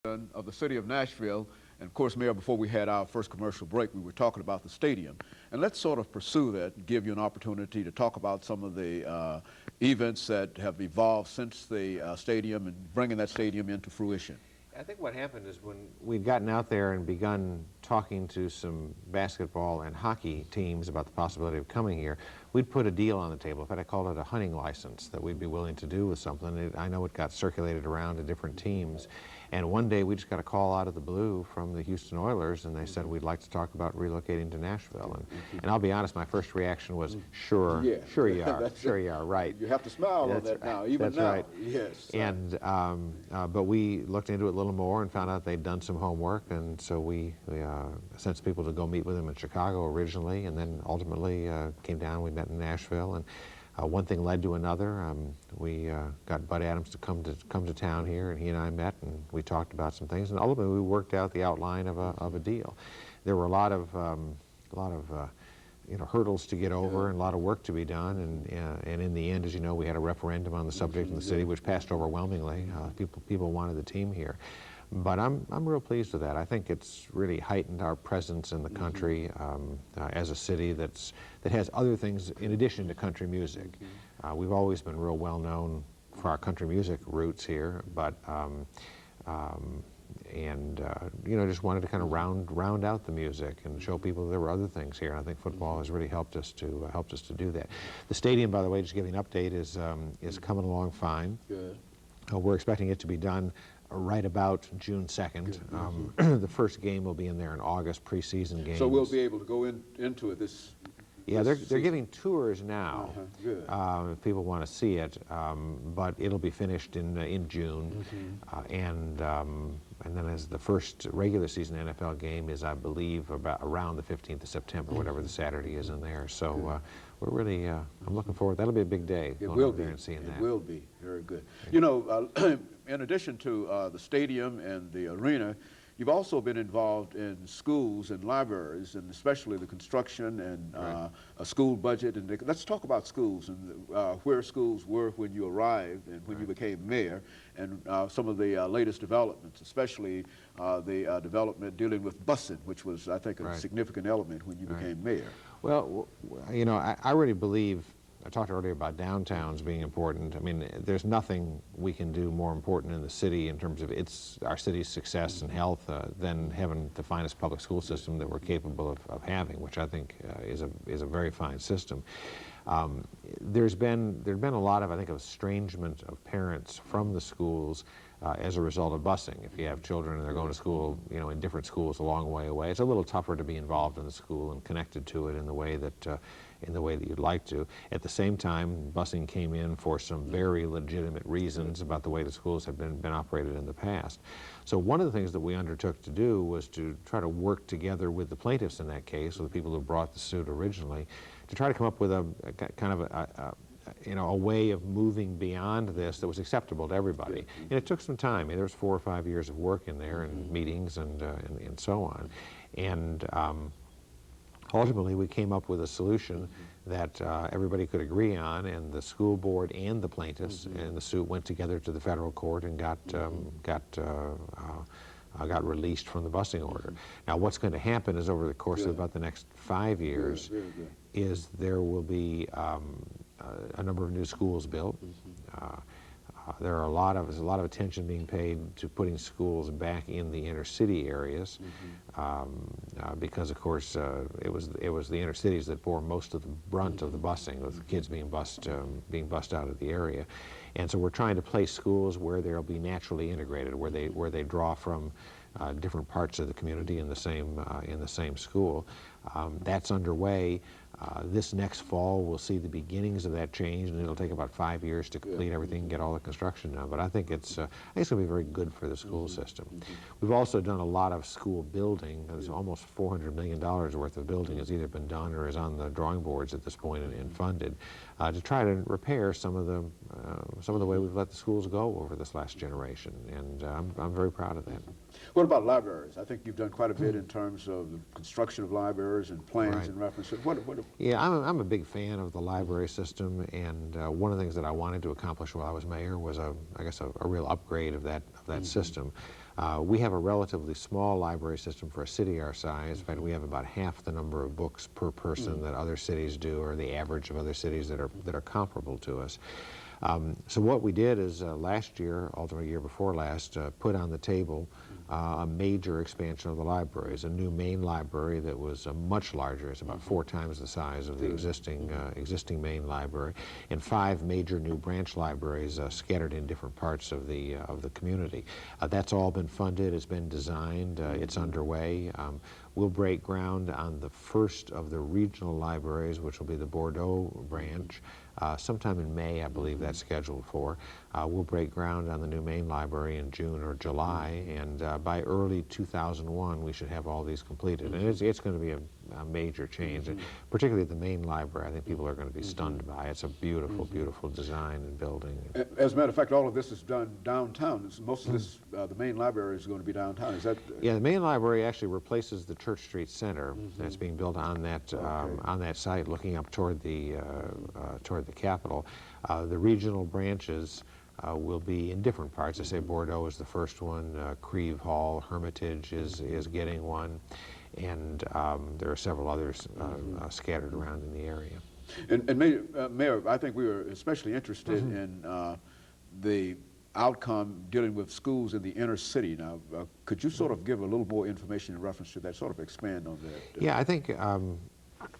of the city of Nashville. And of course, Mayor, before we had our first commercial break, we were talking about the stadium. And let's sort of pursue that and give you an opportunity to talk about some of the events that have evolved since the stadium and bringing that stadium into fruition. I think what happened is when we'd gotten out there and begun talking to some basketball and hockey teams about the possibility of coming here, we'd put a deal on the table. In fact, I called it a hunting license that we'd be willing to do with something. I know it got circulated around to different teams. And one day we just got a call out of the blue from the Houston Oilers, and they said, we'd like to talk about relocating to Nashville. And I'll be honest, my first reaction was, sure, yeah. Sure you are, sure you are, right. You have to smile on that now, even that's now. Right. Yes. And, but we looked into it a little more and found out they'd done some homework, and so we sent some people to go meet with them in Chicago originally, and then ultimately came down, we met in Nashville, and one thing led to another. We got Bud Adams to come to town here, and he and I met, and we talked about some things, and ultimately we worked out the outline of a deal. There were a lot of hurdles to get over and a lot of work to be done, and in the end, as you know, we had a referendum on the subject in the city, which passed overwhelmingly. People wanted the team here. But I'm real pleased with that. I think it's really heightened our presence in the country as a city that has other things in addition to country music. We've always been real well known for our country music roots here, but just wanted to kind of round out the music and show people there were other things here. And I think football has really helped us to do that. The stadium, by the way, just giving an update, is coming along fine. Good. We're expecting it to be done right about June 2nd. The first game will be in there in August, preseason games. So we'll be able to go into it this Yeah, they're giving tours now, Good. If people want to see it, but it'll be finished in June, and then as the first regular season NFL game is, I believe, around the 15th of September, whatever the Saturday is in there. So we're really, I'm looking forward. That'll be a big day. It will be. And seeing that. It will be. Very good. You know, in addition to the stadium and the arena, you've also been involved in schools and libraries, and especially the construction and a school budget. And let's talk about schools and where schools were when you arrived and when you became mayor, and some of the latest developments, especially the development dealing with busing, which was, I think, a significant element when you became mayor. Well, you know, I really believe, I talked earlier about downtowns being important. I mean, there's nothing we can do more important in the city in terms of our city's success and health than having the finest public school system that we're capable of having, which I think is a very fine system. There's been a lot of, I think, estrangement of parents from the schools as a result of busing. If you have children and they're going to school, you know, in different schools a long way away, it's a little tougher to be involved in the school and connected to it in the way that you'd like to. At the same time, busing came in for some very legitimate reasons about the way the schools have been operated in the past. So one of the things that we undertook to do was to try to work together with the plaintiffs in that case, with the people who brought the suit originally, to try to come up with a kind of a way of moving beyond this that was acceptable to everybody. And it took some time. I mean, there was 4 or 5 years of work in there, and meetings and so on. And ultimately, we came up with a solution that everybody could agree on, and the school board and the plaintiffs in the suit went together to the federal court and got released from the busing order. Now, what's going to happen is over the course of about the next 5 years, is there will be a number of new schools built. There's a lot of attention being paid to putting schools back in the inner city areas, because of course it was the inner cities that bore most of the brunt of the busing, with kids being bussed out of the area. And so we're trying to place schools where they'll be naturally integrated, where they draw from different parts of the community in the same school. That's underway. This next fall, we'll see the beginnings of that change, and it'll take about 5 years to complete everything and get all the construction done. But I think it's going to be very good for the school system. We've also done a lot of school building. There's almost $400 million worth of building has either been done or is on the drawing boards at this point and funded to try to repair some of the way we've let the schools go over this last generation. And I'm very proud of that. What about libraries? I think you've done quite a bit in terms of the construction of libraries and plans and references. What Yeah, I'm a big fan of the library system, and one of the things that I wanted to accomplish while I was mayor was, I guess, a real upgrade of that system. We have a relatively small library system for a city our size. In fact, we have about half the number of books per person that other cities do, or the average of other cities that are comparable to us. So what we did is last year, ultimately year before last, put on the table a major expansion of the libraries, a new main library that was much larger. It's about 4 times the size of the existing main library, and 5 major new branch libraries scattered in different parts of the community. That's all been funded. It's been designed. It's underway. We'll break ground on the first of the regional libraries, which will be the Bordeaux branch. Sometime in May, I believe that's scheduled for. We'll break ground on the new main library in June or July, and by early 2001, we should have all these completed. And it's going to be a major change, and particularly the main library. I think people are going to be stunned by it. It's a beautiful, beautiful design and building. As a matter of fact, all of this is done downtown. Most of this, the main library is going to be downtown. Is that? Yeah, the main library actually replaces the Church Street Center that's being built on that site, looking up toward the Capitol. The regional branches will be in different parts. I say Bordeaux is the first one. Creve Hall, Hermitage is getting one, and there are several others scattered around in the area. And Mayor, I think we were especially interested in the outcome dealing with schools in the inner city. Now, could you sort of give a little more information in reference to that, sort of expand on that? Yeah, I think,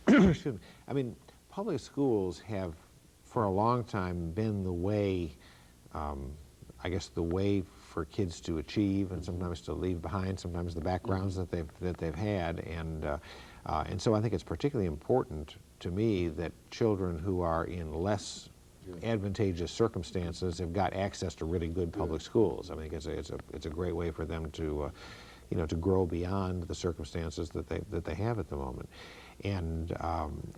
excuse me, I mean, public schools have for a long time been the way, I guess, the way for kids to achieve and sometimes to leave behind, sometimes the backgrounds that they've had, and so I think it's particularly important to me that children who are in less advantageous circumstances have got access to really good public schools. I mean, it's a great way for them to to grow beyond the circumstances that they have at the moment. And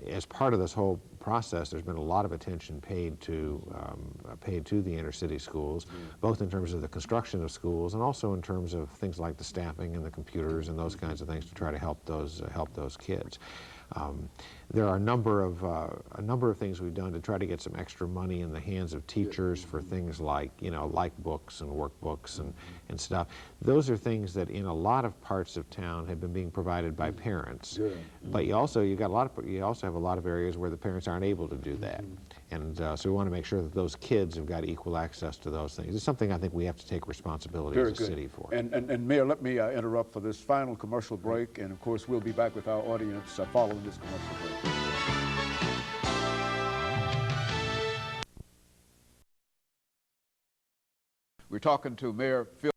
as part of this whole process, there's been a lot of attention paid to the inner city schools, both in terms of the construction of schools and also in terms of things like the staffing and the computers and those kinds of things to try to help those kids. There are a number of things we've done to try to get some extra money in the hands of teachers for things like like books and workbooks and stuff. Those are things that in a lot of parts of town have been being provided by parents. But you also have a lot of areas where the parents aren't able to do that, and so we want to make sure that those kids have got equal access to those things. It's something I think we have to take responsibility as a city for. And Mayor, let me interrupt for this final commercial break, and of course we'll be back with our audience following this commercial break. We're talking to Mayor Phil